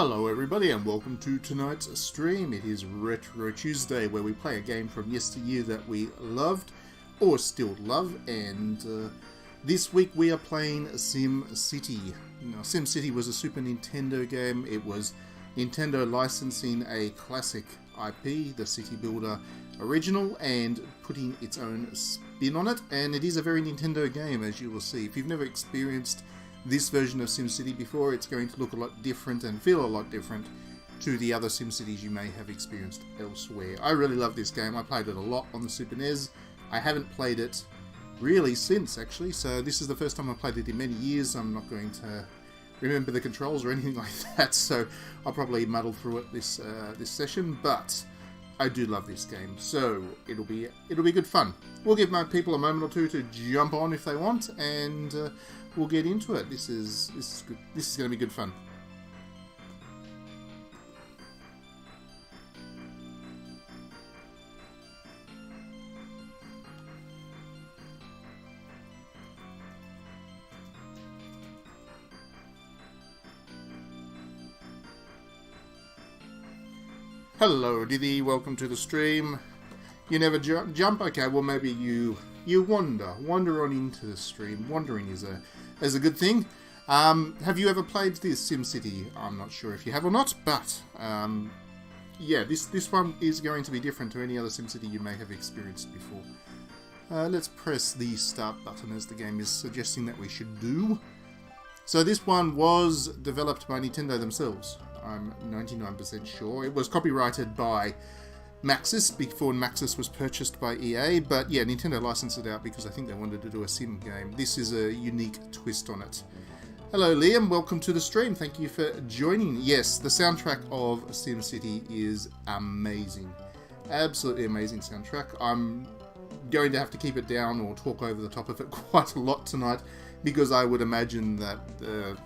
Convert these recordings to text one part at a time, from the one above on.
Hello everybody and welcome to tonight's stream. It is Retro Tuesday where we play a game from yesteryear that we loved or still love, and this week we are playing SimCity. Now SimCity was a Super Nintendo game. It was Nintendo licensing a classic IP, the City Builder original, and putting its own spin on it, and it is a very Nintendo game, as you will see. If you've never experienced this version of SimCity before, it's going to look a lot different and feel a lot different to the other SimCities you may have experienced elsewhere. I really love this game. I played it a lot on the Super NES. I haven't played it really since, actually, so this is the first time I've played it in many years. I'm not going to remember the controls or anything like that, so I'll probably muddle through it this session, but I do love this game, so it'll be good fun. We'll give my people a moment or two to jump on if they want, and we'll get into it. This is good. This is going to be good fun. Hello Diddy, welcome to the stream. You never jump? Okay, well maybe you wander on into the stream. Wandering is a good thing. Have you ever played this SimCity? I'm not sure if you have or not, but yeah, this one is going to be different to any other SimCity you may have experienced before. Let's press the start button as the game is suggesting that we should do. So this one was developed by Nintendo themselves. I'm 99% sure. It was copyrighted by Maxis before Maxis was purchased by EA, but yeah, Nintendo licensed it out because I think they wanted to do a sim game. This is a unique twist on it. Hello Liam, welcome to the stream. Thank you for joining. Yes, the soundtrack of SimCity is amazing. Absolutely amazing soundtrack. I'm going to have to keep it down or talk over the top of it quite a lot tonight because I would imagine that the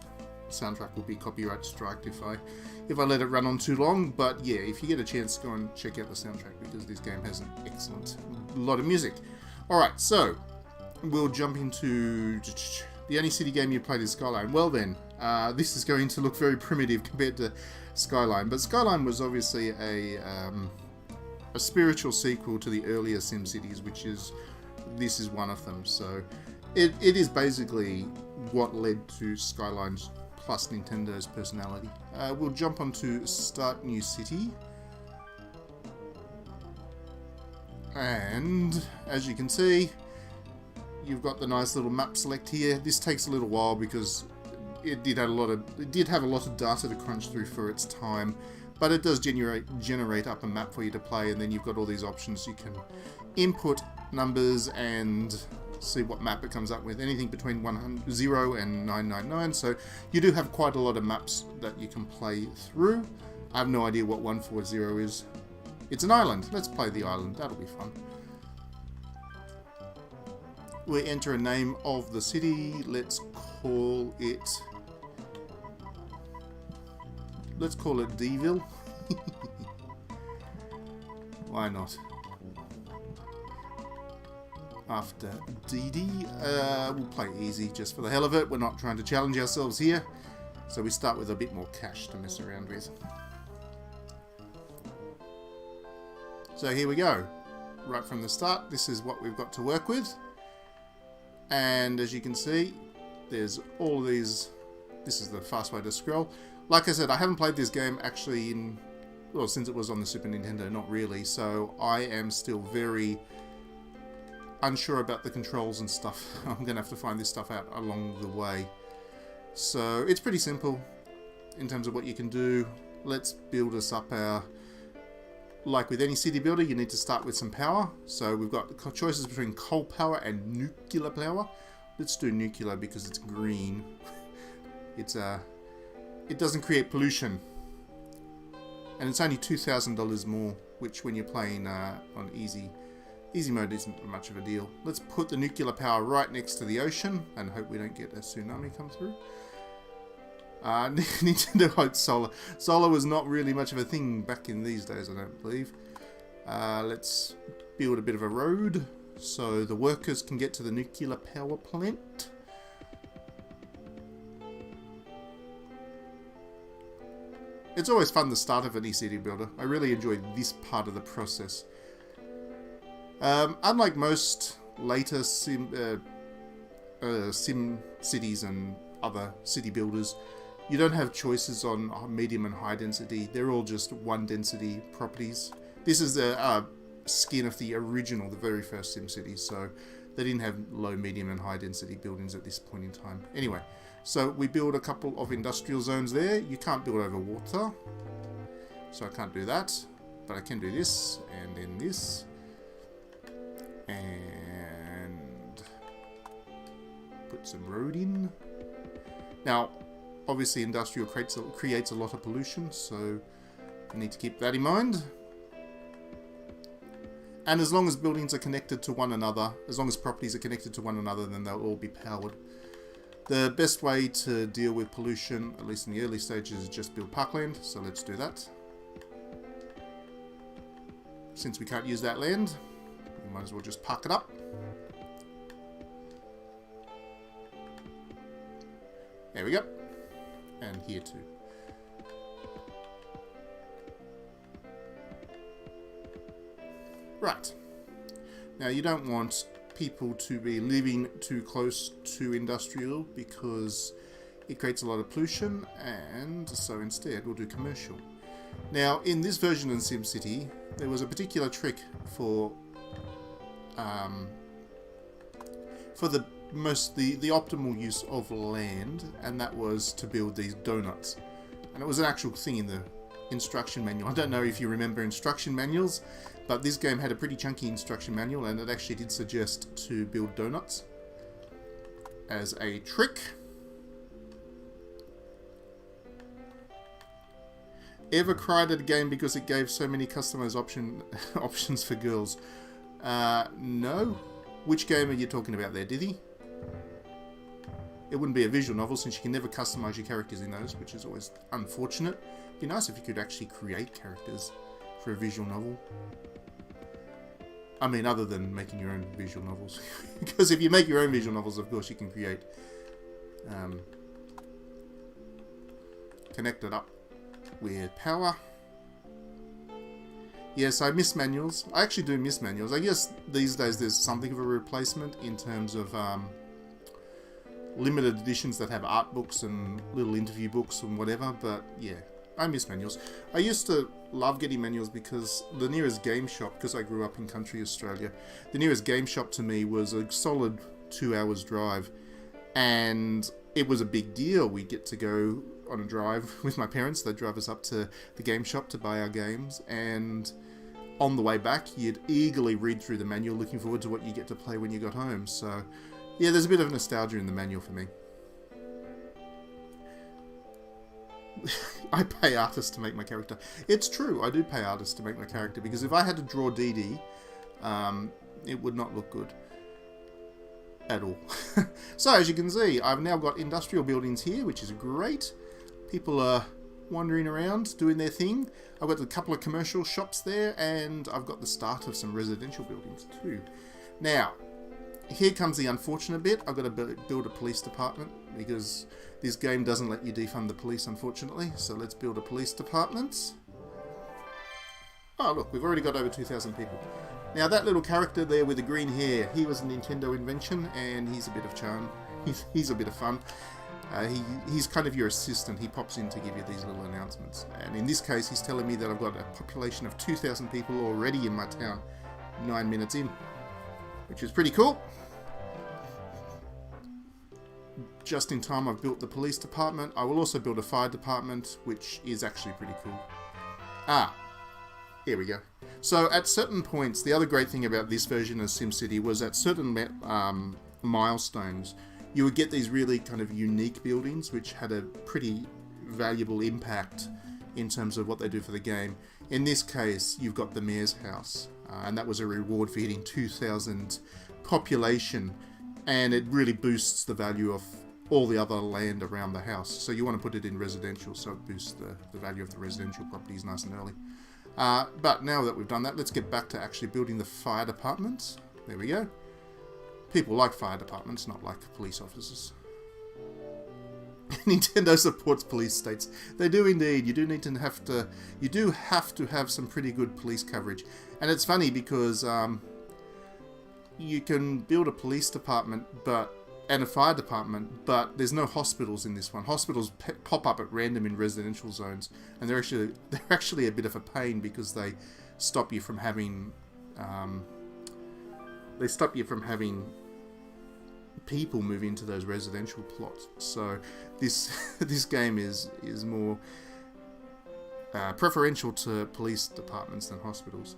soundtrack will be copyright striked if I let it run on too long. But yeah, if you get a chance, go and check out the soundtrack because this game has an excellent lot of music. Alright, so we'll jump into the only city game you played is Skyline. Well then, this is going to look very primitive compared to Skyline, but Skyline was obviously a spiritual sequel to the earlier SimCities, this is one of them. So it is basically what led to Skyline's plus Nintendo's personality. We'll jump onto Start New City. And as you can see, you've got the nice little map select here. This takes a little while because it did have a lot of data to crunch through for its time, but it does generate up a map for you to play, and then you've got all these options. You can input numbers and see what map it comes up with, anything between 0 and 999, so you do have quite a lot of maps that you can play through. I have no idea what 140 is. It's an island. Let's play the island. That'll be fun. We enter a name of the city. Let's call it Deville. Why not? After DD, we'll play easy just for the hell of it. We're not trying to challenge ourselves here, so we start with a bit more cash to mess around with. So here we go. Right from the start, this is what we've got to work with, and as you can see, there's all of these. This is the fast way to scroll. Like I said, I haven't played this game actually since it was on the Super Nintendo, not really, so I am still very unsure about the controls and stuff. I'm going to have to find this stuff out along the way. So it's pretty simple in terms of what you can do. Let's build us up like with any city builder, you need to start with some power. So we've got choices between coal power and nuclear power. Let's do nuclear because it's green. It doesn't create pollution. And it's only $2,000 more, which when you're playing on easy mode isn't much of a deal. Let's put the nuclear power right next to the ocean and hope we don't get a tsunami come through. Nintendo hoped solar. Solar was not really much of a thing back in these days, I don't believe. Let's build a bit of a road so the workers can get to the nuclear power plant. It's always fun the start of any city builder. I really enjoy this part of the process. Unlike most later sim cities and other city builders, you don't have choices on medium and high density. They're all just one density properties. This is a skin of the original, the very first SimCity, so they didn't have low, medium and high density buildings at this point in time. Anyway, so we build a couple of industrial zones there. You can't build over water, so I can't do that, but I can do this, and then this, and put some road in. Now, obviously industrial creates a lot of pollution, so you need to keep that in mind. And as long as buildings are connected to one another, as long as properties are connected to one another, then they'll all be powered. The best way to deal with pollution, at least in the early stages, is just build parkland, so let's do that. Since we can't use that land, we might as well just park it up. There we go. And here too. Right. Now you don't want people to be living too close to industrial because it creates a lot of pollution, and so instead we'll do commercial. Now in this version of SimCity there was a particular trick for the optimal use of land, and that was to build these donuts. And it was an actual thing in the instruction manual. I don't know if you remember instruction manuals, but this game had a pretty chunky instruction manual, and it actually did suggest to build donuts as a trick. Ever cried at a game because it gave so many customized options for girls? No. Which game are you talking about there, Diddy? It wouldn't be a visual novel since you can never customize your characters in those, which is always unfortunate. It'd be nice if you could actually create characters for a visual novel. I mean, other than making your own visual novels. Because if you make your own visual novels, of course, you can create... connect it up with power. Yes, I miss manuals. I actually do miss manuals. I guess these days there's something of a replacement in terms of limited editions that have art books and little interview books and whatever, but yeah, I miss manuals. I used to love getting manuals because the nearest game shop, because I grew up in country Australia, the nearest game shop to me was a solid 2 hours drive, and it was a big deal. We'd get to go on a drive with my parents. They'd drive us up to the game shop to buy our games, and on the way back you'd eagerly read through the manual looking forward to what you get to play when you got home. So yeah, there's a bit of nostalgia in the manual for me. I pay artists to make my character. It's true, I do pay artists to make my character, because if I had to draw Dee Dee, it would not look good at all. So as you can see, I've now got industrial buildings here, which is great. People are wandering around doing their thing. I've got a couple of commercial shops there, and I've got the start of some residential buildings too. Now, here comes the unfortunate bit. I've got to build a police department, because this game doesn't let you defund the police, unfortunately. So let's build a police department. Oh look, we've already got over 2,000 people. Now that little character there with the green hair, he was a Nintendo invention, and he's a bit of charm. He's a bit of fun. He's kind of your assistant. He pops in to give you these little announcements. And in this case, he's telling me that I've got a population of 2,000 people already in my town, 9 minutes in, which is pretty cool. Just in time, I've built the police department. I will also build a fire department, which is actually pretty cool. Here we go. So at certain points, the other great thing about this version of SimCity was at certain milestones, you would get these really kind of unique buildings which had a pretty valuable impact in terms of what they do for the game. In this case, you've got the mayor's house, and that was a reward for hitting 2,000 population, and it really boosts the value of all the other land around the house. So you want to put it in residential, so it boosts the value of the residential properties nice and early. But now that we've done that, let's get back to actually building the fire departments. There we go. People like fire departments, not like police officers. Nintendo supports police states. They do indeed. You do have to have some pretty good police coverage. And it's funny because you can build a police department and a fire department, but there's no hospitals in this one. Hospitals pop up at random in residential zones, and they're actually a bit of a pain because they stop you from having people move into those residential plots. So this game is more preferential to police departments than hospitals.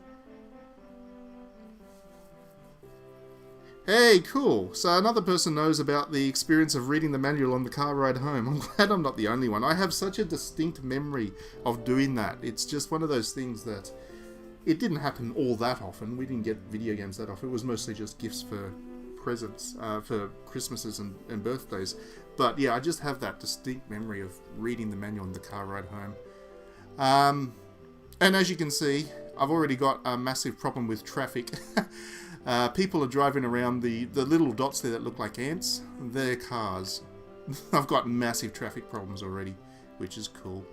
Hey, cool. So another person knows about the experience of reading the manual on the car ride home. I'm glad I'm not the only one. I have such a distinct memory of doing that. It's just one of those things that it didn't happen all that often. We didn't get video games that often. It was mostly just gifts for presents, for Christmases and birthdays. But yeah, I just have that distinct memory of reading the manual on the car ride home. And as you can see, I've already got a massive problem with traffic. People are driving around the little dots there that look like ants. They're cars. I've got massive traffic problems already, which is cool.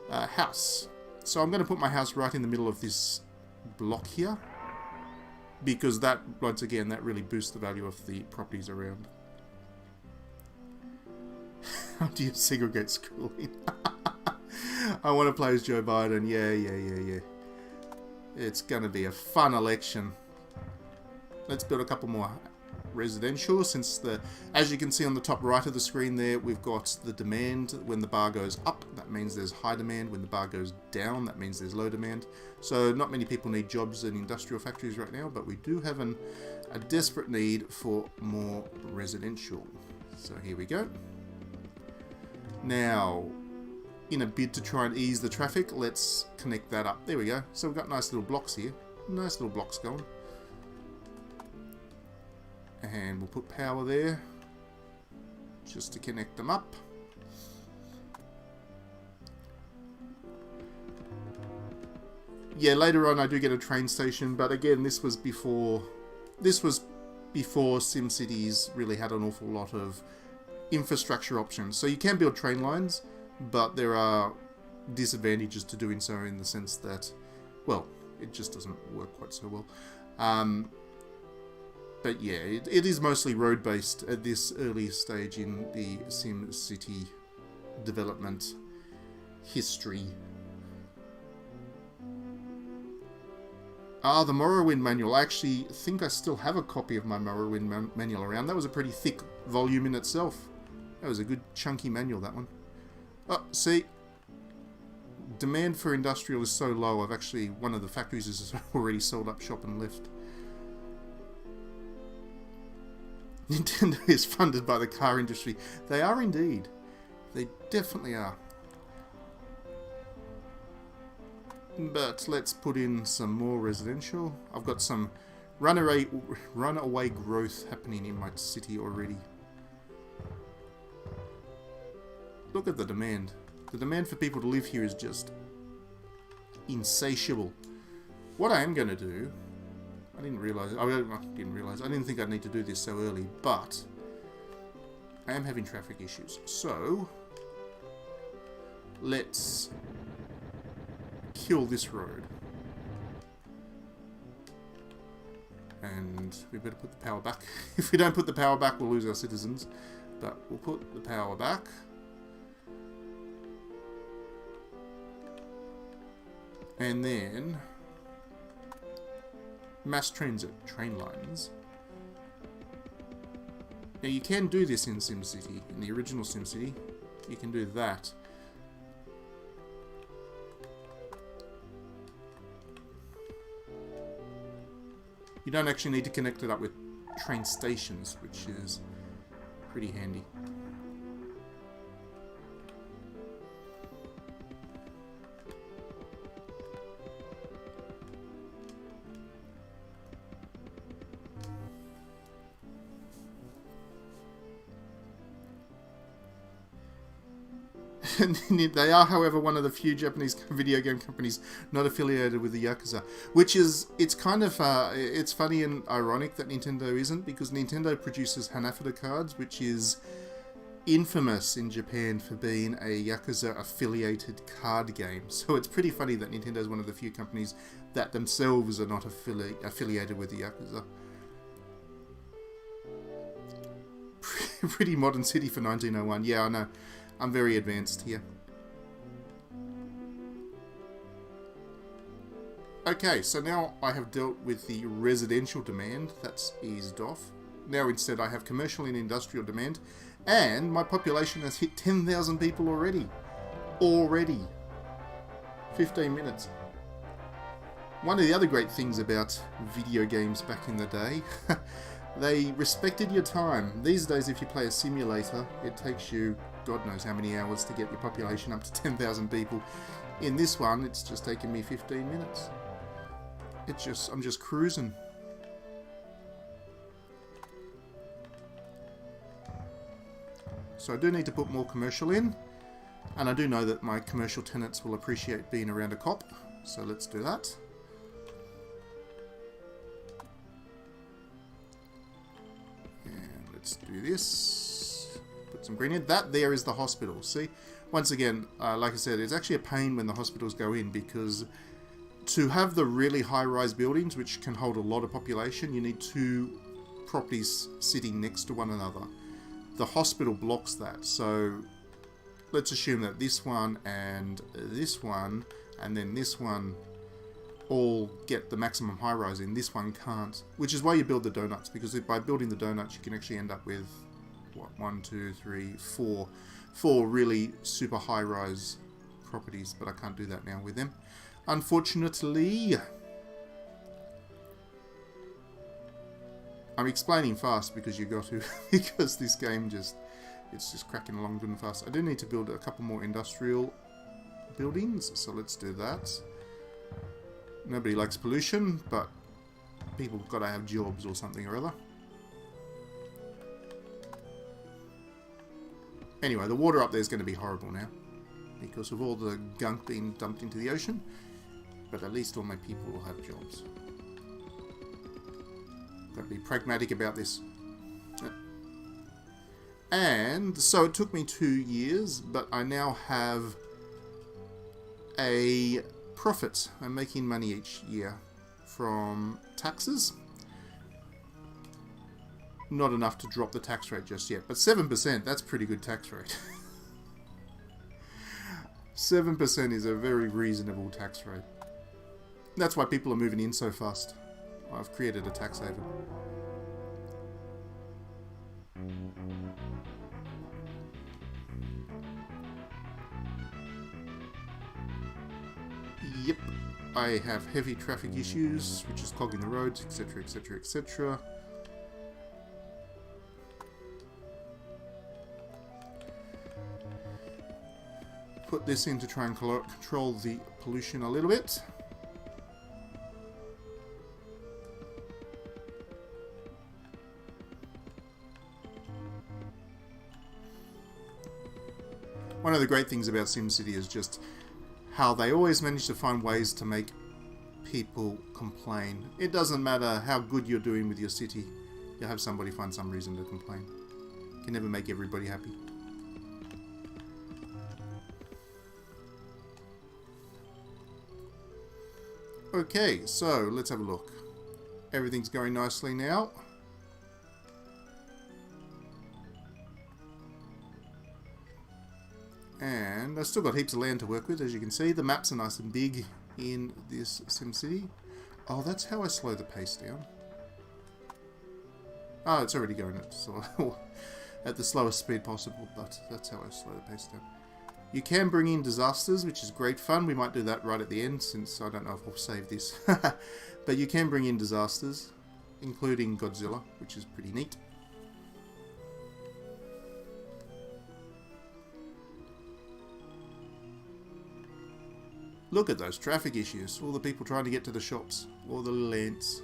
House. So I'm going to put my house right in the middle of this block here, because that, once again, that really boosts the value of the properties around. How do you segregate schooling? I want to play as Joe Biden. Yeah. It's going to be a fun election. Let's build a couple more residential, since as you can see on the top right of the screen there, we've got the demand. When the bar goes up, that means there's high demand. When the bar goes down, that means there's low demand. So not many people need jobs in industrial factories right now, but we do have a desperate need for more residential. So here we go. Now, in a bid to try and ease the traffic, let's connect that up. There we go. So we've got nice little blocks here. Nice little blocks going. And we'll put power there just to connect them up. Yeah, later on I do get a train station, but again, this was before SimCities really had an awful lot of infrastructure options. So you can build train lines, but there are disadvantages to doing so, in the sense that, well, it just doesn't work quite so well. But yeah, it is mostly road-based at this early stage in the SimCity development history. The Morrowind manual. I actually think I still have a copy of my Morrowind manual around. That was a pretty thick volume in itself. That was a good chunky manual, that one. Oh, see, demand for industrial is so low. One of the factories is already sold up shop and left. Nintendo is funded by the car industry. They are indeed. They definitely are. But let's put in some more residential. I've got some runaway growth happening in my city already. Look at the demand. The demand for people to live here is just insatiable. What I am going to do, I didn't think I'd need to do this so early, but I am having traffic issues. So let's kill this road. And we better put the power back. If we don't put the power back, we'll lose our citizens. But we'll put the power back. And then mass transit, train lines. Now you can do this in SimCity, in the original SimCity. You can do that. You don't actually need to connect it up with train stations, which is pretty handy. They are, however, one of the few Japanese video game companies not affiliated with the Yakuza, which is, it's kind of, it's funny and ironic that Nintendo isn't, because Nintendo produces Hanafuda cards, which is infamous in Japan for being a Yakuza affiliated card game. So it's pretty funny that Nintendo is one of the few companies that themselves are not affiliated with the Yakuza. Pretty modern city for 1901. Yeah, I know. I'm very advanced here. Okay, so now I have dealt with the residential demand. That's eased off. Now instead I have commercial and industrial demand. And my population has hit 10,000 people already. Already. 15 minutes. One of the other great things about video games back in the day, they respected your time. These days, if you play a simulator, it takes you God knows how many hours to get your population up to 10,000 people. In this one, it's just taken me 15 minutes. I'm just cruising. So I do need to put more commercial in, and I do know that my commercial tenants will appreciate being around a cop, so let's do that. And let's do this. Put some green in. That there is the hospital. See? Once again, like I said, it's actually a pain when the hospitals go in, because to have the really high-rise buildings, which can hold a lot of population, you need two properties sitting next to one another. The hospital blocks that, so let's assume that this one and then this one all get the maximum high-rise in. This one can't, which is why you build the donuts, because by building the donuts you can actually end up with, what, 1, 2, 3, 4 really super high-rise properties, but I can't do that now with them, unfortunately. I'm explaining fast because you got to, because this game it's just cracking along good and fast. I do need to build a couple more industrial buildings, so let's do that. Nobody likes pollution, but people have got to have jobs or something or other. Anyway, the water up there is going to be horrible now because of all the gunk being dumped into the ocean, but at least all my people will have jobs. Got to be pragmatic about this. And so it took me 2 years, but I now have a profit. I'm making money each year from taxes. Not enough to drop the tax rate just yet, but 7%, that's pretty good tax rate. 7% is a very reasonable tax rate. That's why people are moving in so fast. I've created a tax haven. Yep, I have heavy traffic issues, which is clogging the roads, etc, etc, etc. Put this in to try and control the pollution a little bit. One of the great things about SimCity is just how they always manage to find ways to make people complain. It doesn't matter how good you're doing with your city, you'll have somebody find some reason to complain. You can never make everybody happy. Okay, so let's have a look. Everything's going nicely now. And I've still got heaps of land to work with, as you can see. The maps are nice and big in this SimCity. Oh, that's how I slow the pace down. Oh, it's already going at the slowest speed possible, but that's how I slow the pace down. You can bring in disasters, which is great fun. We might do that right at the end, since I don't know if I'll save this. But you can bring in disasters, including Godzilla, which is pretty neat. Look at those traffic issues. All the people trying to get to the shops. All the little ants.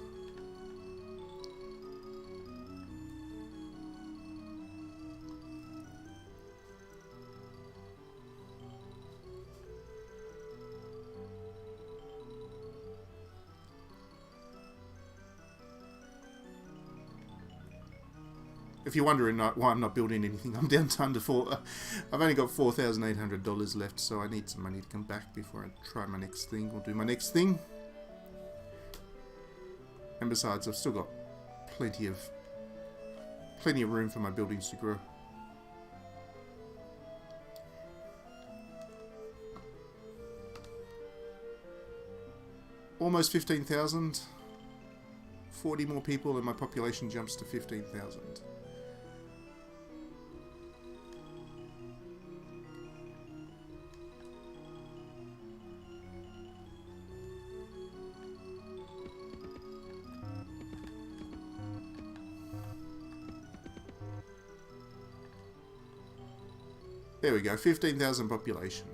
if you're wondering why I'm not building anything, I'm down to under four. I've only got $4,800 left, so I need some money to come back before I try my next thing or do my next thing. And besides, I've still got plenty of room for my buildings to grow. Almost 15,000. 40 more people and my population jumps to 15,000. There we go, 15,000 population.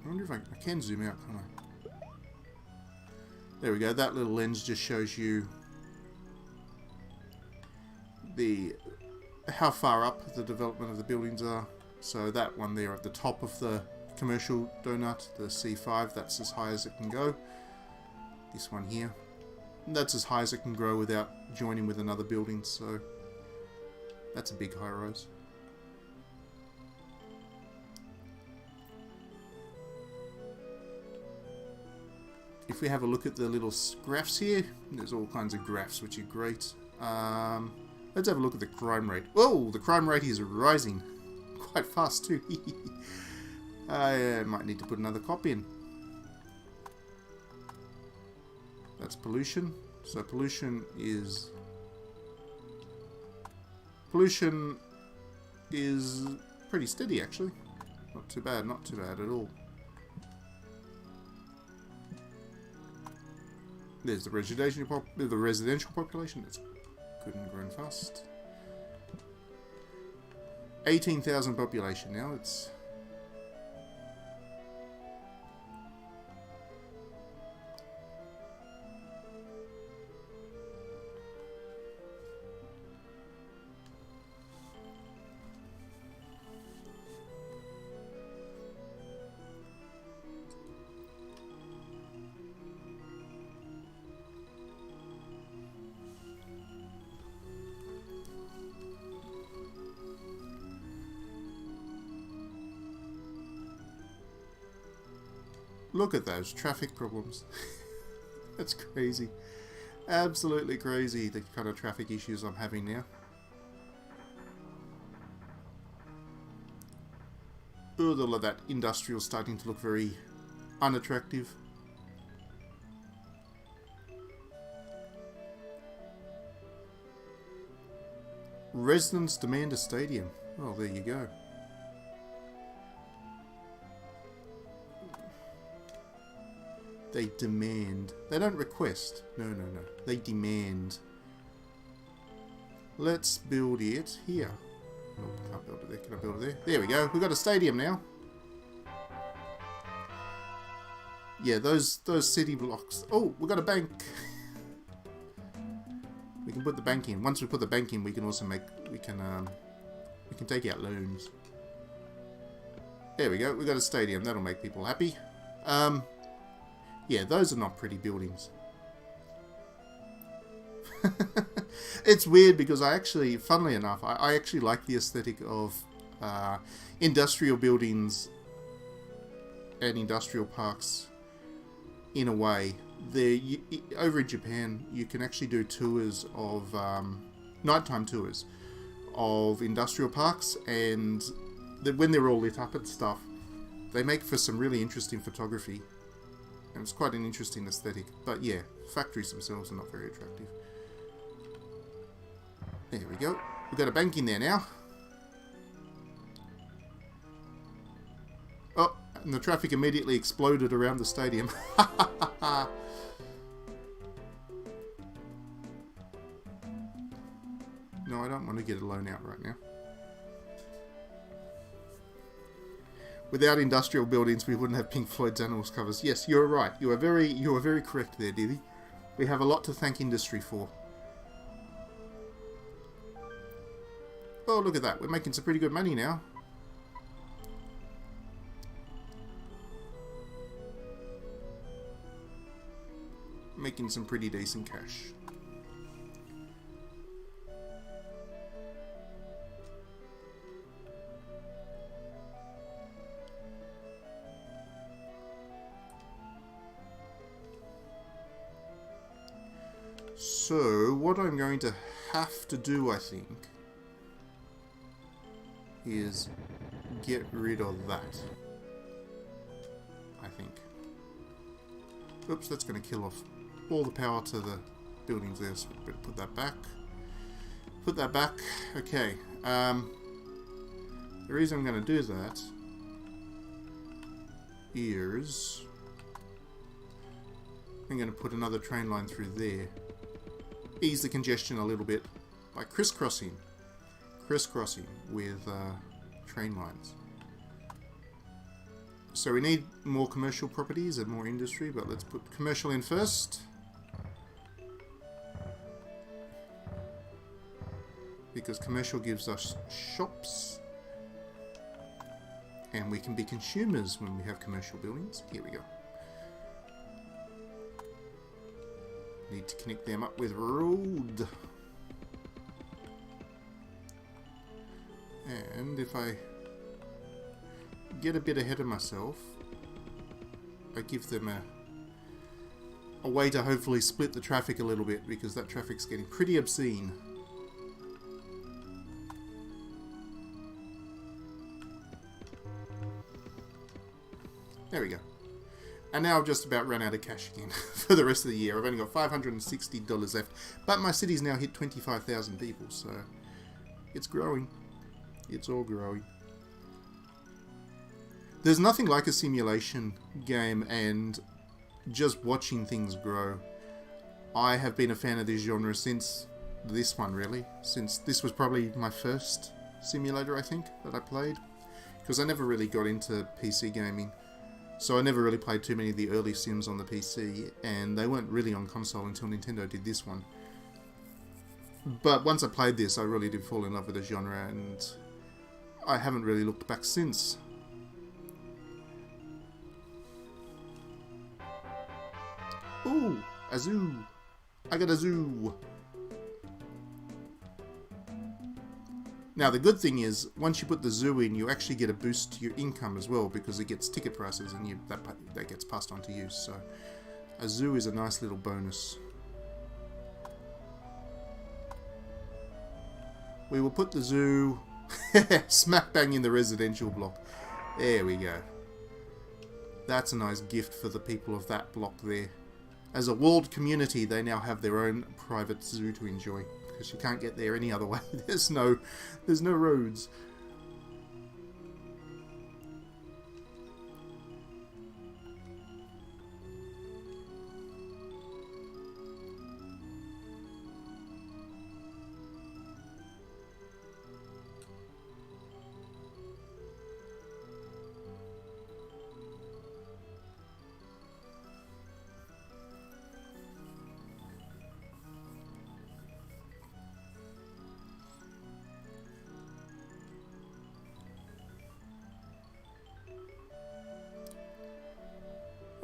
I wonder if I can zoom out, can't I? There we go, that little lens just shows you how far up the development of the buildings are. So that one there at the top of the commercial donut, the C5, that's as high as it can go. This one here, that's as high as it can grow without joining with another building, so that's a big high rise. If we have a look at the little graphs here, there's all kinds of graphs which are great. Let's have a look at the crime rate. Oh, the crime rate is rising quite fast too. I might need to put another cop in. That's pollution. So pollution is pretty steady actually. Not too bad at all. There's the residential population. That's good and growing fast. 18,000 population now. It's look at those traffic problems. That's crazy. Absolutely crazy, the kind of traffic issues I'm having now. All of that industrial starting to look very unattractive. Residents demand a stadium. Oh, there you go. They demand. They don't request. No. They demand. Let's build it here. Oh, can't build it there. Can I build it there? There we go. We've got a stadium now. Yeah, those city blocks. Oh, we've got a bank. We can put the bank in. Once we put the bank in, we can also we can take out loans. There we go. We've got a stadium. That'll make people happy. Yeah, those are not pretty buildings. It's weird because I actually, funnily enough, I actually like the aesthetic of industrial buildings and industrial parks in a way. Over in Japan, you can actually do tours of, nighttime tours of industrial parks, and when they're all lit up and stuff, they make for some really interesting photography. And it's quite an interesting aesthetic. But yeah, factories themselves are not very attractive. There we go. We've got a bank in there now. Oh, and the traffic immediately exploded around the stadium. No, I don't want to get a loan out right now. Without industrial buildings, we wouldn't have Pink Floyd's Animals covers. Yes, you're right. You are very correct there, Diddy. We have a lot to thank industry for. Oh, look at that. We're making some pretty good money now. making some pretty decent cash. So, what I'm going to have to do, I think, is get rid of that. I think. Oops, that's going to kill off all the power to the buildings there, so we better put that back. Put that back. Okay. The reason I'm going to do that is I'm going to put another train line through there. Ease the congestion a little bit by crisscrossing with train lines. So we need more commercial properties and more industry, but let's put commercial in first. Because commercial gives us shops. And we can be consumers when we have commercial buildings. Here we go. Need to connect them up with road. And if I get a bit ahead of myself, I give them a way to hopefully split the traffic a little bit, because that traffic's getting pretty obscene. There we go. And now I've just about run out of cash again for the rest of the year. I've only got $560 left. But my city's now hit 25,000 people, so it's growing. It's all growing. There's nothing like a simulation game and just watching things grow. I have been a fan of this genre since this one, really. Since this was probably my first simulator, I think, that I played. Because I never really got into PC gaming. So I never really played too many of the early Sims on the PC, and they weren't really on console until Nintendo did this one. But once I played this, I really did fall in love with the genre, and I haven't really looked back since. Ooh, a zoo! I got a zoo! Now the good thing is, once you put the zoo in, you actually get a boost to your income as well, because it gets ticket prices and that gets passed on to you. So a zoo is a nice little bonus. We will put the zoo smack bang in the residential block. There we go. That's a nice gift for the people of that block there. As a walled community, they now have their own private zoo to enjoy. Because you can't get there any other way. There's no roads.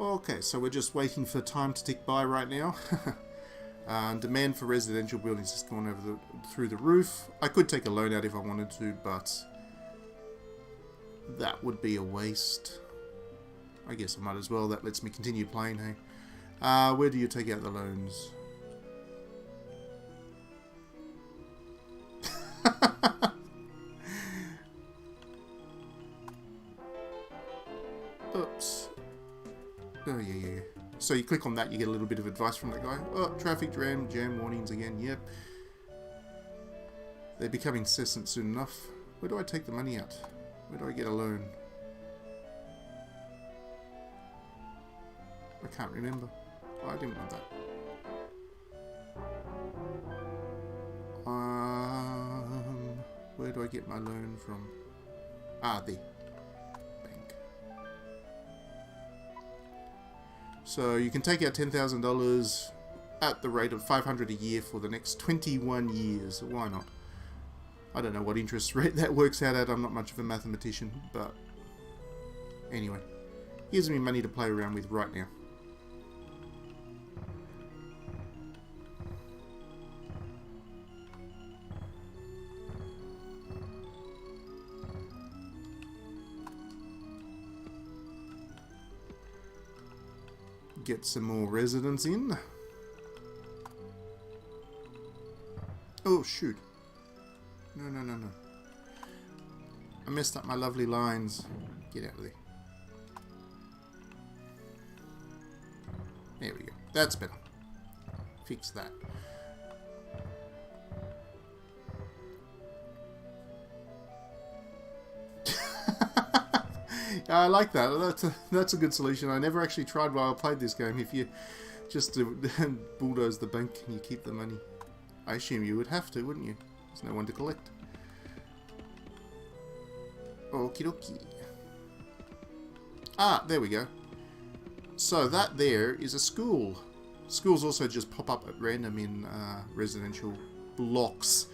Okay, so we're just waiting for time to tick by right now. Demand for residential buildings has gone over through the roof. I could take a loan out if I wanted to, but that would be a waste. I guess I might as well. That lets me continue playing, hey? Where do you take out the loans? Oops. Oh, yeah. So you click on that, you get a little bit of advice from that guy. Oh, traffic jam warnings again, yep. They become incessant soon enough. Where do I take the money out? Where do I get a loan? I can't remember. Oh, I didn't want that. Where do I get my loan from? Ah, there. So you can take out $10,000 at the rate of $500 a year for the next 21 years. Why not? I don't know what interest rate that works out at. I'm not much of a mathematician, but anyway, gives me money to play around with right now. get some more residents in. Oh, shoot. No, no, no, no. I messed up my lovely lines. Get out of there. There we go. That's better. Fix that. I like that. That's a good solution. I never actually tried while I played this game. If you just bulldoze the bank and you keep the money. I assume you would have to, wouldn't you? There's no one to collect. Okie dokie. Ah, there we go. So that there is a school. Schools also just pop up at random in residential blocks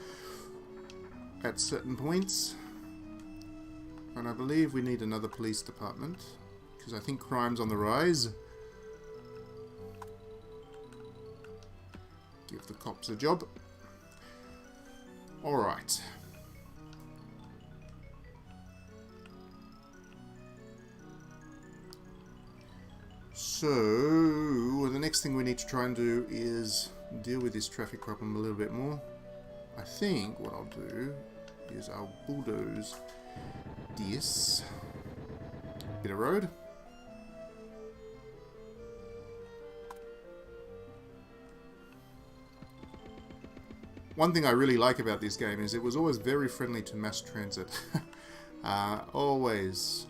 at certain points. And I believe we need another police department, because I think crime's on the rise. Give the cops a job. Alright. So, the next thing we need to try and do is deal with this traffic problem a little bit more. I think what I'll do is I'll bulldoze this bit of road. One thing I really like about this game is it was always very friendly to mass transit. Always.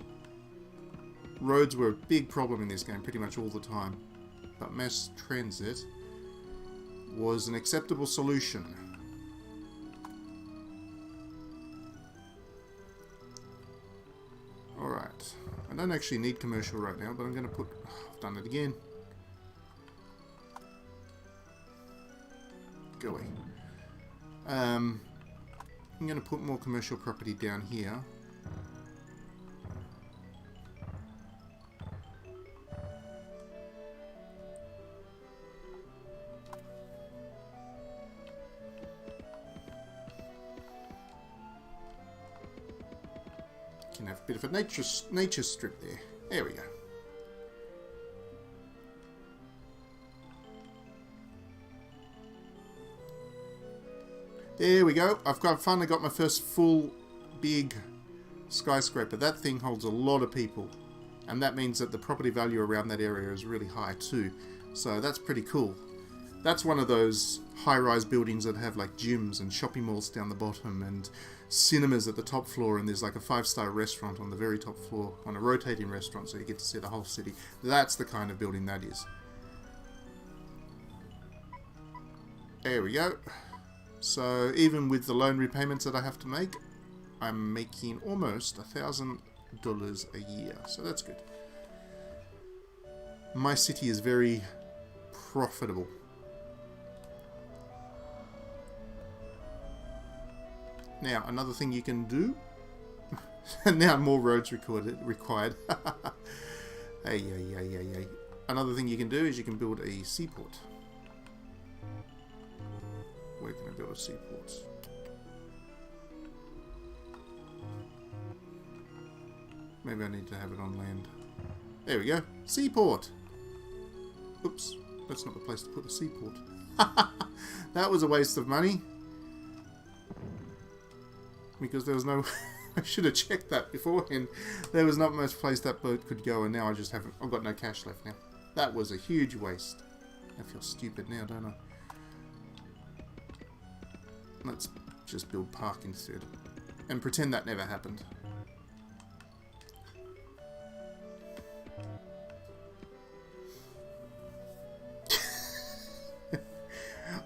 Roads were a big problem in this game pretty much all the time. But mass transit was an acceptable solution. Alright. I don't actually need commercial right now, but I'm going to put... I've done it again. Go away. I'm going to put more commercial property down here. Can have a bit of a nature strip there. There we go. There we go. I've finally got my first full big skyscraper. That thing holds a lot of people. And that means that the property value around that area is really high too. So that's pretty cool. That's one of those high-rise buildings that have like gyms and shopping malls down the bottom and cinemas at the top floor, and there's like a 5-star restaurant on the very top floor, on a rotating restaurant, so you get to see the whole city. That's the kind of building that is. There we go. So even with the loan repayments that I have to make, I'm making almost $1,000 a year. So that's good. My city is very profitable. Now, another thing you can do... now more roads required. Hey. Another thing you can do is you can build a seaport. Where can I build a seaport? Maybe I need to have it on land. There we go. Seaport! Oops. That's not the place to put a seaport. That was a waste of money. Because there was no... I should have checked that beforehand. There was not much place that boat could go, and now I just haven't... I've got no cash left now. That was a huge waste. I feel stupid now, don't I? Let's just build park instead. And pretend that never happened.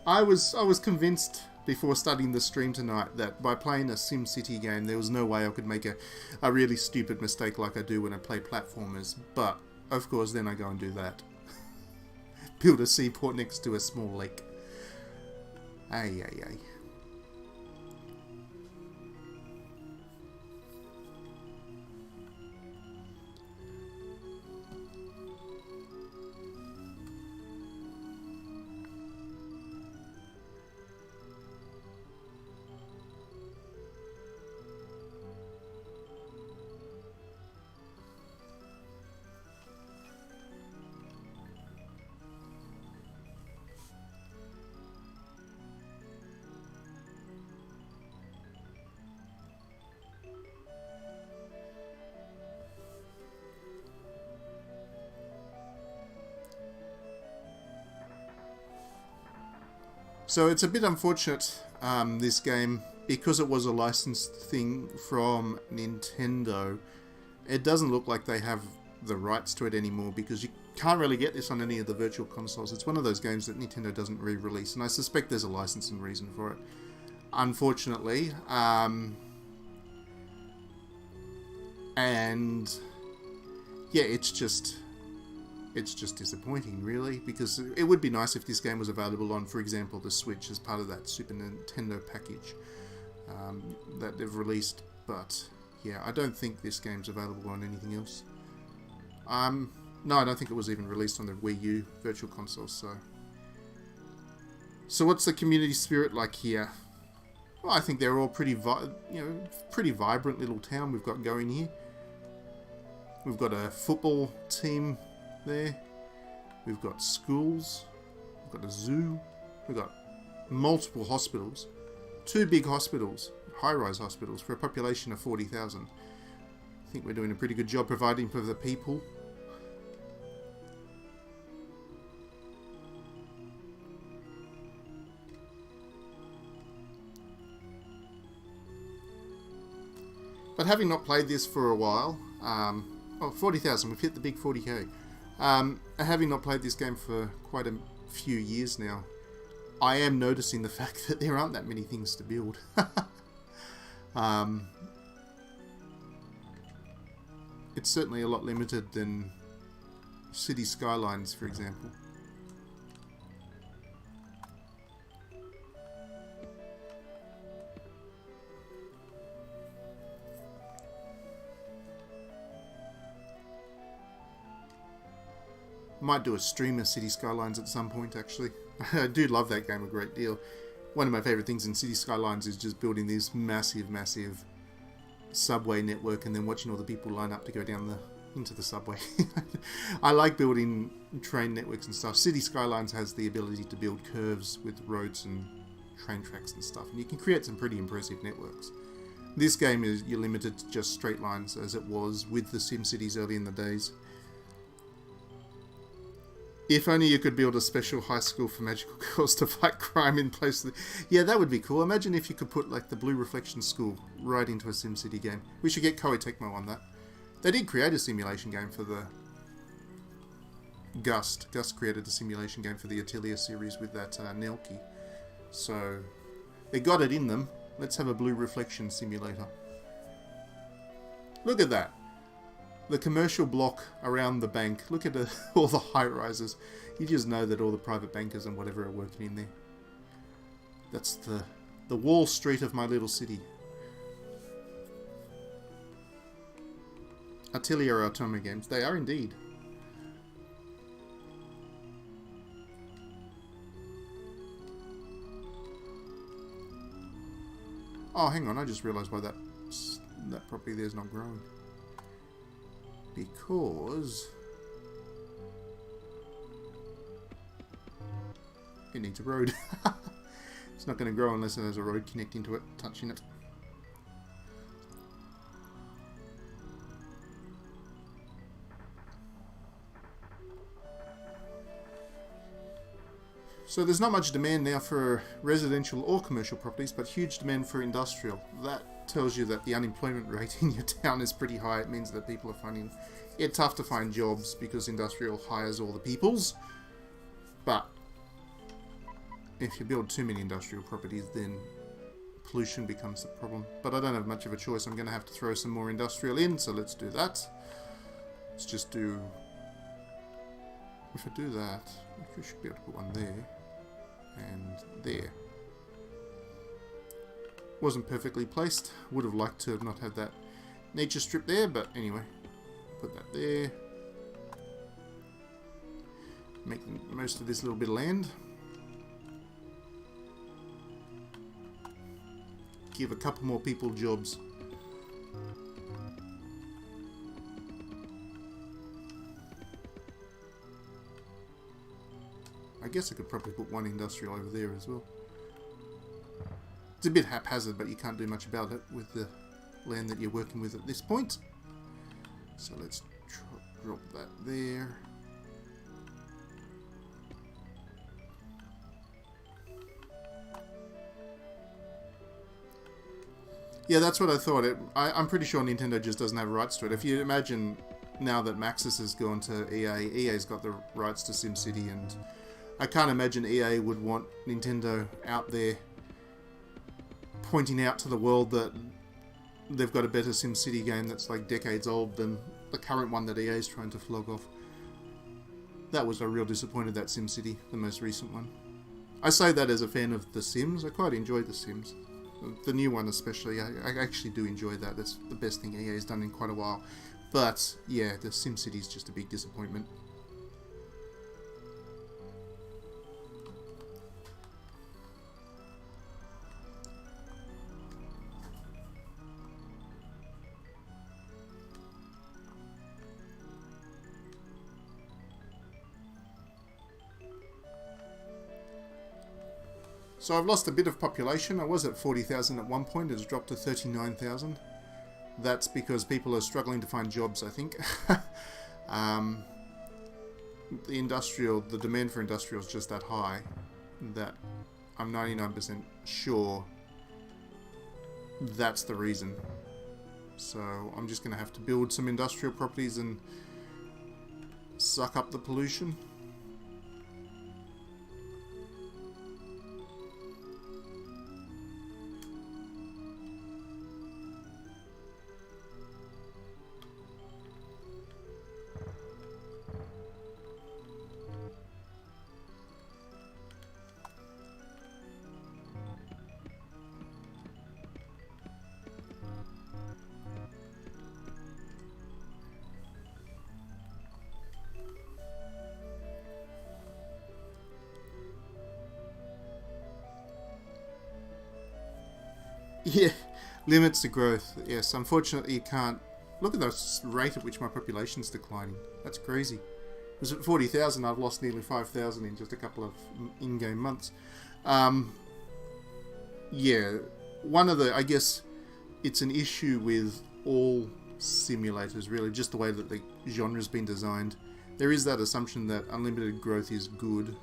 I was convinced before studying the stream tonight that by playing a SimCity game there was no way I could make a really stupid mistake like I do when I play platformers. But, of course, then I go and do that. Build a seaport next to a small lake. Ay. So it's a bit unfortunate, this game, because it was a licensed thing from Nintendo. It doesn't look like they have the rights to it anymore, because you can't really get this on any of the virtual consoles. It's one of those games that Nintendo doesn't re-release, and I suspect there's a licensing reason for it, unfortunately. And yeah, it's just disappointing, really, because it would be nice if this game was available on, for example, the Switch as part of that Super Nintendo package that they've released. But yeah, I don't think this game's available on anything else. No, I don't think it was even released on the Wii U Virtual Console. So what's the community spirit like here? Well, I think they're all pretty vibrant little town we've got going here. We've got a football team there. We've got schools. We've got a zoo. We've got multiple hospitals. 2 big hospitals, high-rise hospitals, for a population of 40,000. I think we're doing a pretty good job providing for the people. But having not played this for a while, 40,000, we've hit the big 40k. Having not played this game for quite a few years now, I am noticing the fact that there aren't that many things to build. It's certainly a lot limited than City Skylines, for example. Might do a stream of City Skylines at some point, actually. I do love that game a great deal. One of my favourite things in City Skylines is just building this massive subway network and then watching all the people line up to go down into the subway. I like building train networks and stuff. City Skylines has the ability to build curves with roads and train tracks and stuff, and you can create some pretty impressive networks. This game you're limited to just straight lines, as it was with the SimCities early in the days. If only you could build a special high school for magical girls to fight crime in place of Yeah, that would be cool. Imagine if you could put like the Blue Reflection School right into a SimCity game. We should get Koei Tecmo on that. They did create a simulation game for the Gust. Gust created a simulation game for the Atelier series with that Nelky. So they got it in them. Let's have a Blue Reflection simulator. Look at that. The commercial block around the bank. Look at all the high-rises. You just know that all the private bankers and whatever are working in there. That's the Wall Street of my little city. Atelier Automa games. They are indeed. Oh, hang on. I just realised why that property there is not growing. Because it needs a road. It's not going to grow unless there's a road connecting to it, touching it. So there's not much demand now for residential or commercial properties, but huge demand for industrial. That tells you that the unemployment rate in your town is pretty high. It means that people are finding it tough to find jobs because industrial hires all the peoples. But if you build too many industrial properties, then pollution becomes the problem. But I don't have much of a choice. I'm going to have to throw some more industrial in, so let's do that. Let's just do... If I do that, we should be able to put one there. And there. Wasn't perfectly placed. Would have liked to have not had that nature strip there, but anyway. Put that there. Make the most of this little bit of land. Give a couple more people jobs. I guess I could probably put one industrial over there as well. It's a bit haphazard, but you can't do much about it with the land that you're working with at this point. So let's drop that there. Yeah, that's what I thought. I'm pretty sure Nintendo just doesn't have rights to it. If you imagine now that Maxis has gone to EA, EA's got the rights to SimCity, and I can't imagine EA would want Nintendo out there pointing out to the world that they've got a better SimCity game that's like decades old than the current one that EA's trying to flog off. That was a real disappointment, that SimCity, the most recent one. I say that as a fan of The Sims. I quite enjoyed The Sims. The new one especially, I actually do enjoy that. That's the best thing EA's done in quite a while. But, yeah, the SimCity's just a big disappointment. So I've lost a bit of population. I was at 40,000 at one point. It's dropped to 39,000. That's because people are struggling to find jobs, I think. The demand for industrial is just that high that I'm 99% sure that's the reason. So I'm just going to have to build some industrial properties and suck up the pollution. Yeah, limits to growth. Yes, unfortunately you can't. Look at the rate at which my population's declining. That's crazy. It was at 40,000, I've lost nearly 5,000 in just a couple of in-game months. Yeah, I guess it's an issue with all simulators, really, just the way that the genre's been designed. There is that assumption that unlimited growth is good,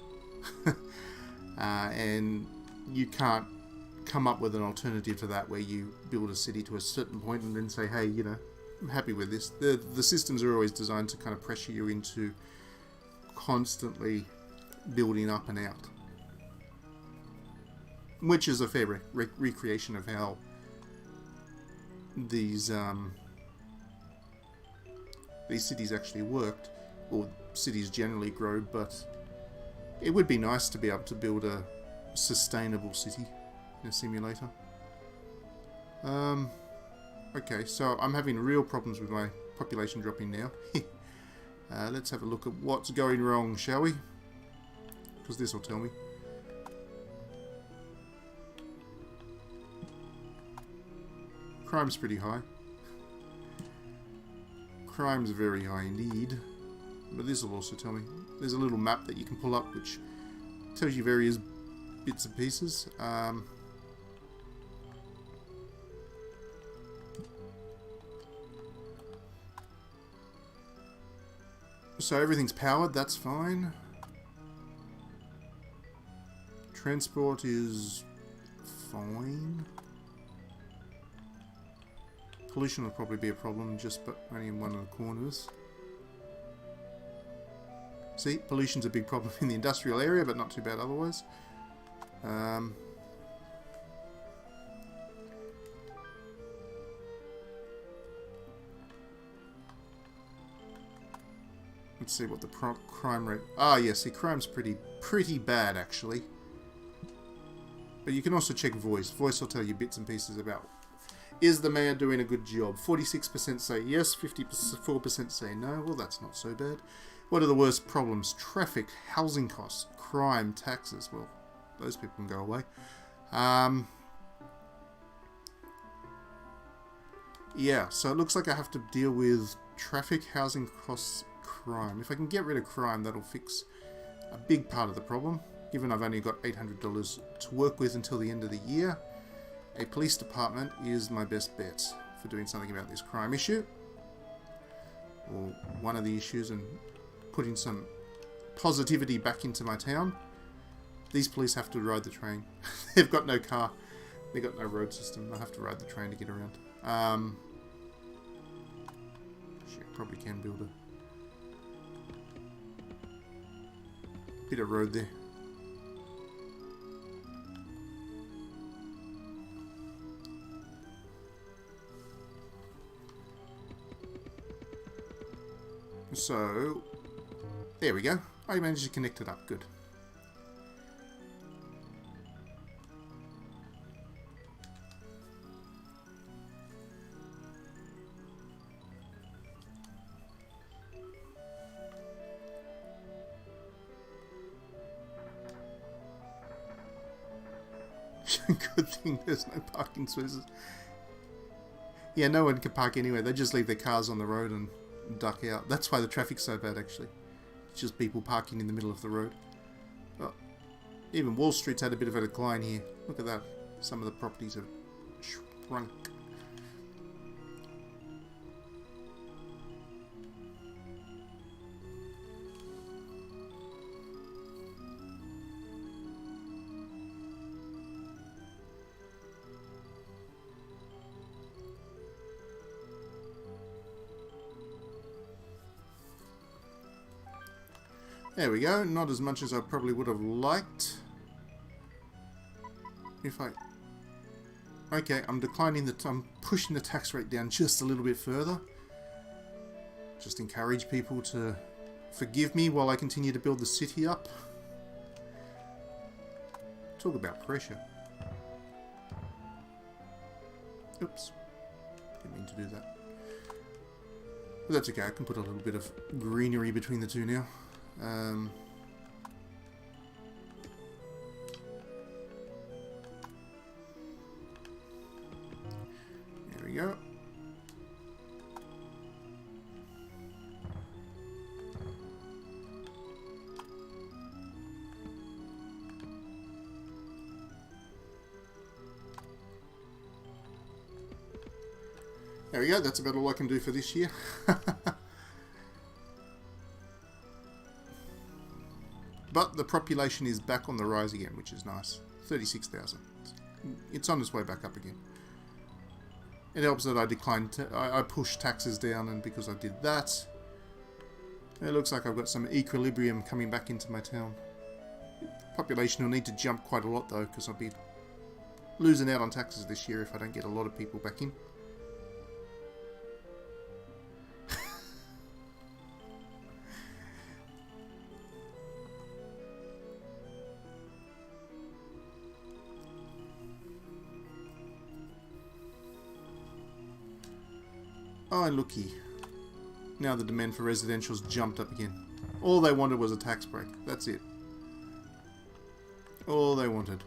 and you can't come up with an alternative to that where you build a city to a certain point and then say, hey, you know, I'm happy with this. The systems are always designed to kind of pressure you into constantly building up and out, which is a fair recreation of how these cities actually worked, or cities generally grow. But it would be nice to be able to build a sustainable city in a simulator. Okay, so I'm having real problems with my population dropping now. Let's have a look at what's going wrong, shall we? Because this will tell me. Crime's pretty high. Crime's very high indeed. But this will also tell me. There's a little map that you can pull up which tells you various bits and pieces. So everything's powered, that's fine. Transport is fine. Pollution will probably be a problem, but only in one of the corners. See, pollution's a big problem in the industrial area, but not too bad otherwise. Let's see what the crime rate... Ah, yeah, see, crime's pretty bad, actually. But you can also check voice. Voice will tell you bits and pieces about... Is the mayor doing a good job? 46% say yes, 54% say no. Well, that's not so bad. What are the worst problems? Traffic, housing costs, crime, taxes. Well, those people can go away. Yeah, so it looks like I have to deal with traffic, housing costs, crime. If I can get rid of crime, that'll fix a big part of the problem. Given I've only got $800 to work with until the end of the year, a police department is my best bet for doing something about this crime issue, or one of the issues, and putting some positivity back into my town. These police have to ride the train. They've got no car. They got no road system. I have to ride the train to get around. Shit, probably can build a bit of road there. So, there we go. I managed to connect it up. Good. Good thing there's no parking spaces. Yeah, no one can park anywhere. They just leave their cars on the road and duck out. That's why the traffic's so bad, actually. It's just people parking in the middle of the road. Oh, even Wall Street's had a bit of a decline here. Look at that. Some of the properties have shrunk. There we go. Not as much as I probably would have liked. Okay, I'm I'm pushing the tax rate down just a little bit further. Just encourage people to forgive me while I continue to build the city up. Talk about pressure. Oops. Didn't mean to do that. But that's okay. I can put a little bit of greenery between the two now. There we go. There we go. That's about all I can do for this year. But the population is back on the rise again, which is nice. 36,000. It's on its way back up again. It helps that I pushed taxes down, and because I did that, it looks like I've got some equilibrium coming back into my town. Population will need to jump quite a lot though, because I'll be losing out on taxes this year if I don't get a lot of people back in. Oh, looky. Now the demand for residential's jumped up again. All they wanted was a tax break. That's it. All they wanted.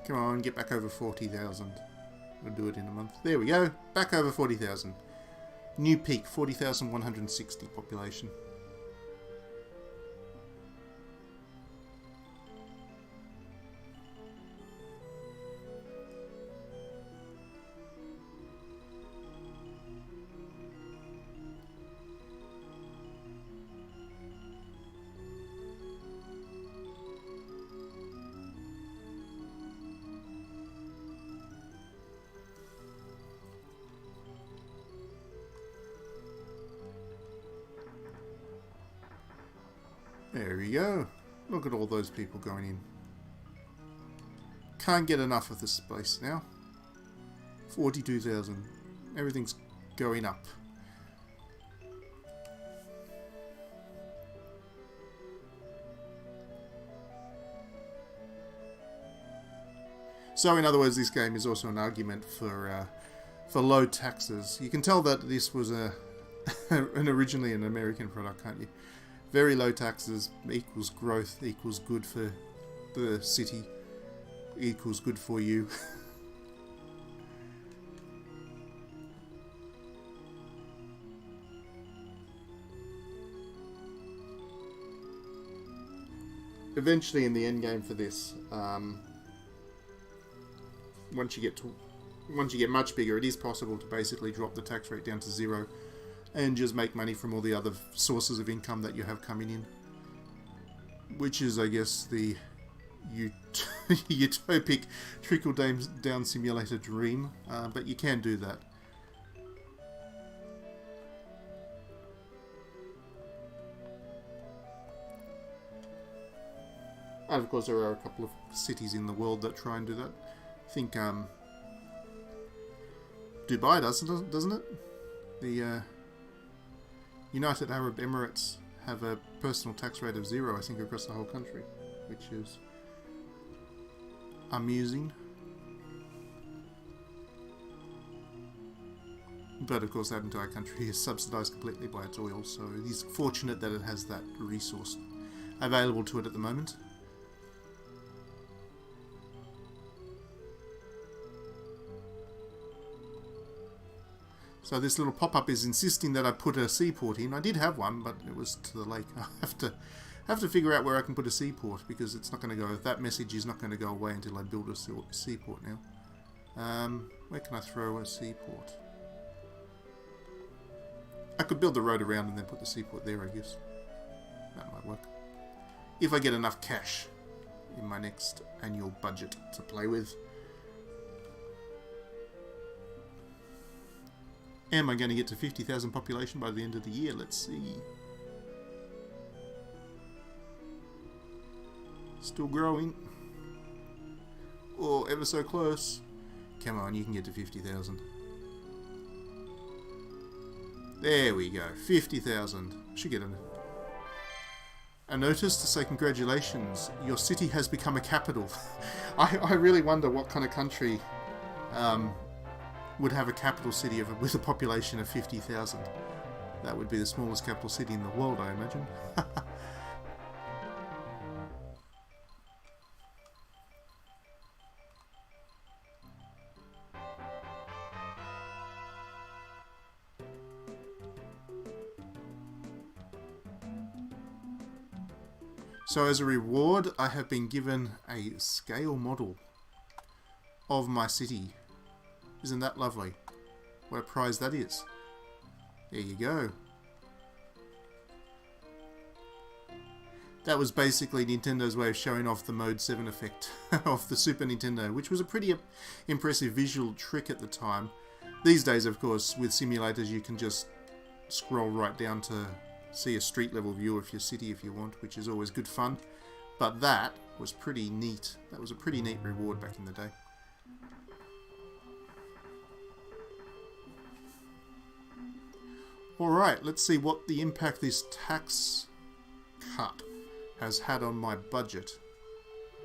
Come on, get back over 40,000. We'll do it in a month. There we go. Back over 40,000. New peak, 40,160 population. There we go. Look at all those people going in. Can't get enough of this space now. 42,000. Everything's going up. So in other words, this game is also an argument for low taxes. You can tell that this was originally an American product, can't you? Very low taxes equals growth, equals good for the city, equals good for you. eventually in the end game for this, once you get much bigger, it is possible to basically drop the tax rate down to 0 and just make money from all the other sources of income that you have coming in, which is, I guess, the utopic trickle-down simulator dream, but you can do that. And of course there are a couple of cities in the world that try and do that. I think Dubai doesn't it? The United Arab Emirates have a personal tax rate of 0, I think, across the whole country, which is amusing. But of course that entire country is subsidised completely by its oil, so it is fortunate that it has that resource available to it at the moment. So this little pop-up is insisting that I put a seaport in. I did have one, but it was to the lake. I have to figure out where I can put a seaport, because it's not going to go. That message is not going to go away until I build a seaport now. Where can I throw a seaport? I could build the road around and then put the seaport there, I guess. That might work. If I get enough cash in my next annual budget to play with. Am I going to get to 50,000 population by the end of the year? Let's see. Still growing. Oh, ever so close. Come on, you can get to 50,000. There we go. 50,000. Should get a notice to say congratulations. Your city has become a capital. I really wonder what kind of country would have a capital city with a population of 50,000. That would be the smallest capital city in the world, I imagine. So as a reward, I have been given a scale model of my city. Isn't that lovely? What a prize that is. There you go. That was basically Nintendo's way of showing off the Mode 7 effect of the Super Nintendo, which was a pretty impressive visual trick at the time. These days, of course, with simulators you can just scroll right down to see a street level view of your city if you want, which is always good fun. But that was pretty neat. That was a pretty neat reward back in the day. Alright, let's see what the impact this tax cut has had on my budget.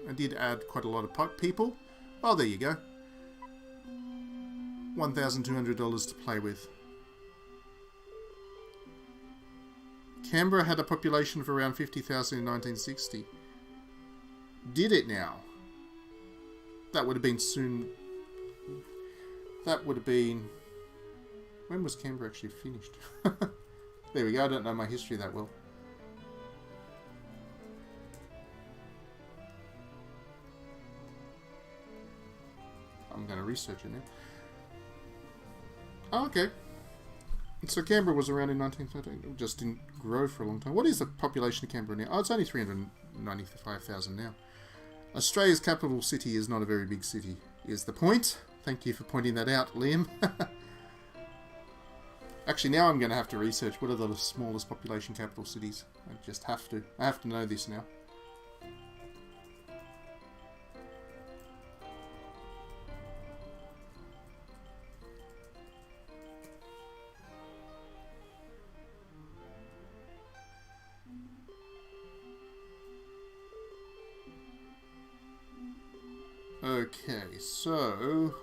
I did add quite a lot of people. Oh, there you go. $1,200 to play with. Canberra had a population of around 50,000 in 1960. Did it now? That would have been soon... That would have been... When was Canberra actually finished? There we go, I don't know my history that well. I'm going to research it now. Oh, okay. So Canberra was around in 1913. It just didn't grow for a long time. What is the population of Canberra now? Oh, it's only 395,000 now. Australia's capital city is not a very big city, is the point. Thank you for pointing that out, Liam. Actually, now I'm going to have to research what are the smallest population capital cities. I just have to. I have to know this now. Okay, so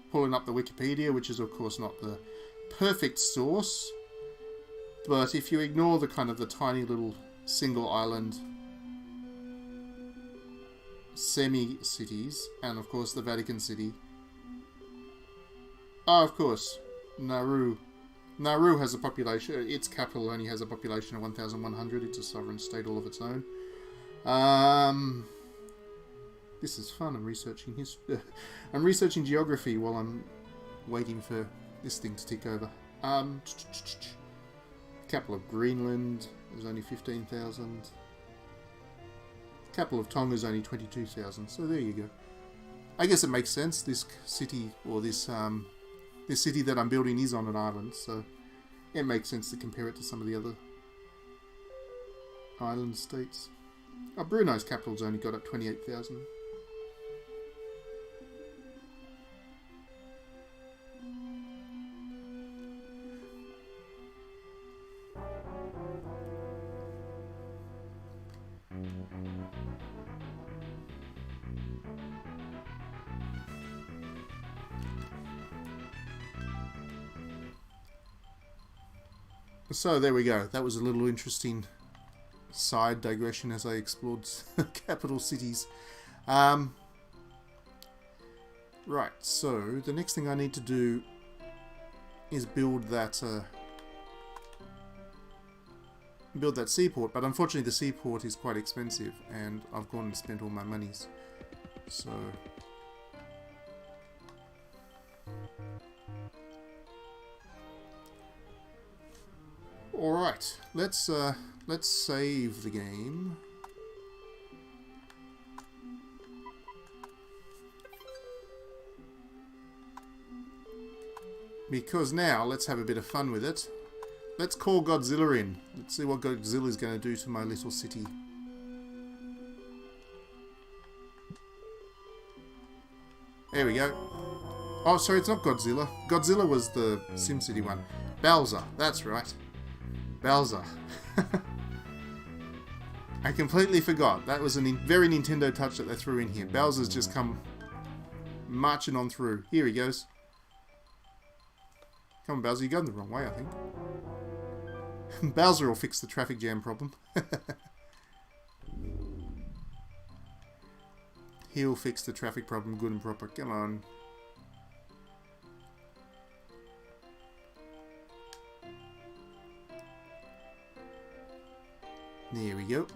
pulling up the Wikipedia, which is of course not the perfect source, but if you ignore the kind of the tiny little single island semi-cities, and of course the Vatican City. Oh, of course, Nauru. Nauru has a population, its capital only has a population of 1,100, it's a sovereign state all of its own. This is fun. I'm researching I'm researching geography while I'm waiting for this thing to tick over. Capital of Greenland is only 15,000. Capital of Tonga is only 22,000. So there you go. I guess it makes sense. This city, or this city that I'm building, is on an island, so it makes sense to compare it to some of the other island states. Oh, Brunei's capital's only got up 28,000. So there we go. That was a little interesting side digression as I explored capital cities. Right, so the next thing I need to do is build that seaport, but unfortunately the seaport is quite expensive and I've gone and spent all my monies. So alright, let's save the game. Because now, let's have a bit of fun with it. Let's call Godzilla in. Let's see what Godzilla is going to do to my little city. There we go. Oh, sorry, it's not Godzilla. Godzilla was the SimCity one. Bowser, that's right. Bowser. I completely forgot. That was a very Nintendo touch that they threw in here. Bowser's just come marching on through. Here he goes. Come on, Bowser, you're going the wrong way, I think. Bowser will fix the traffic jam problem. He'll fix the traffic problem good and proper. Come on. There we go.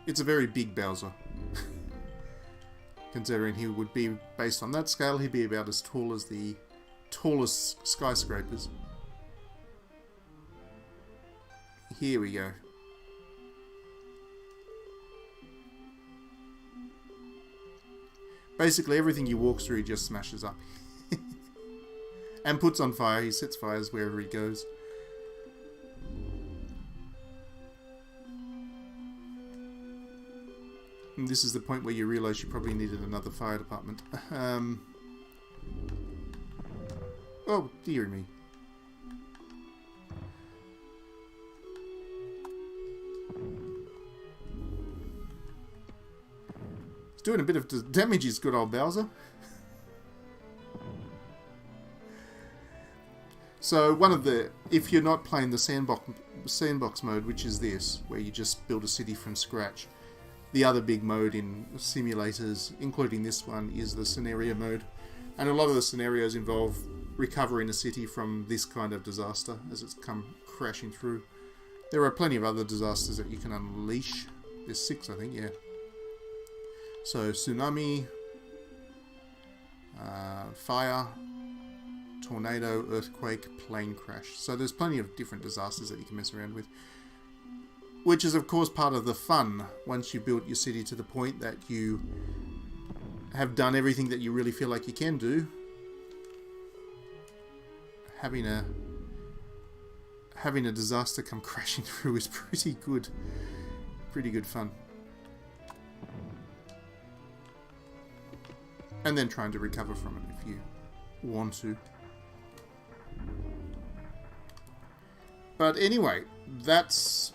It's a very big Bowser. Considering he would be, based on that scale, he'd be about as tall as the tallest skyscrapers. Here we go. Basically everything he walks through he just smashes up. And puts on fire. He sets fires wherever he goes. And this is the point where you realise you probably needed another fire department. Oh, dear me. He's doing a bit of damage, his good old Bowser. So one of the, if you're not playing the sandbox mode, which is this, where you just build a city from scratch, the other big mode in simulators, including this one, is the scenario mode. And a lot of the scenarios involve recovering a city from this kind of disaster as it's come crashing through. There are plenty of other disasters that you can unleash. There's 6, I think, yeah. So, tsunami, fire, tornado, earthquake, plane crash. So there's plenty of different disasters that you can mess around with. Which is, of course, part of the fun once you've built your city to the point that you have done everything that you really feel like you can do. Having a disaster come crashing through is pretty good. Pretty good fun. And then trying to recover from it if you want to. But anyway, that's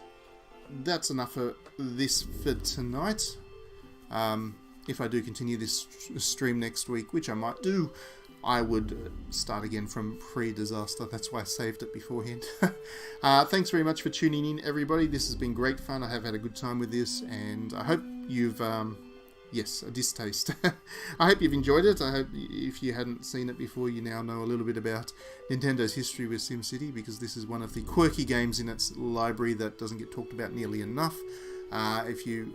enough for this for tonight. If I do continue this stream next week, which I might do, I would start again from pre-disaster. That's why I saved it beforehand. Thanks very much for tuning in, everybody. This has been great fun. I have had a good time with this, and I hope you've Yes, a distaste. I hope you've enjoyed it. I hope if you hadn't seen it before, you now know a little bit about Nintendo's history with SimCity, because this is one of the quirky games in its library that doesn't get talked about nearly enough. If you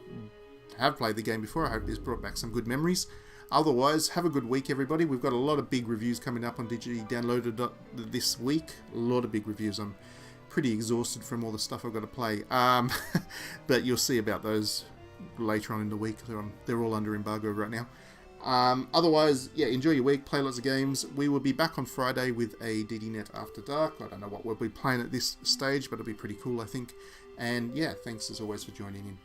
have played the game before, I hope this brought back some good memories. Otherwise, have a good week, everybody. We've got a lot of big reviews coming up on Digitally Downloaded this week. A lot of big reviews. I'm pretty exhausted from all the stuff I've got to play. But you'll see about those later on in the week. They're all under embargo right now. Otherwise, yeah, enjoy your week, play lots of games. We will be back on Friday with a DDNet After Dark. I don't know what we'll be playing at this stage, but it'll be pretty cool, I think. And yeah, thanks as always for joining in.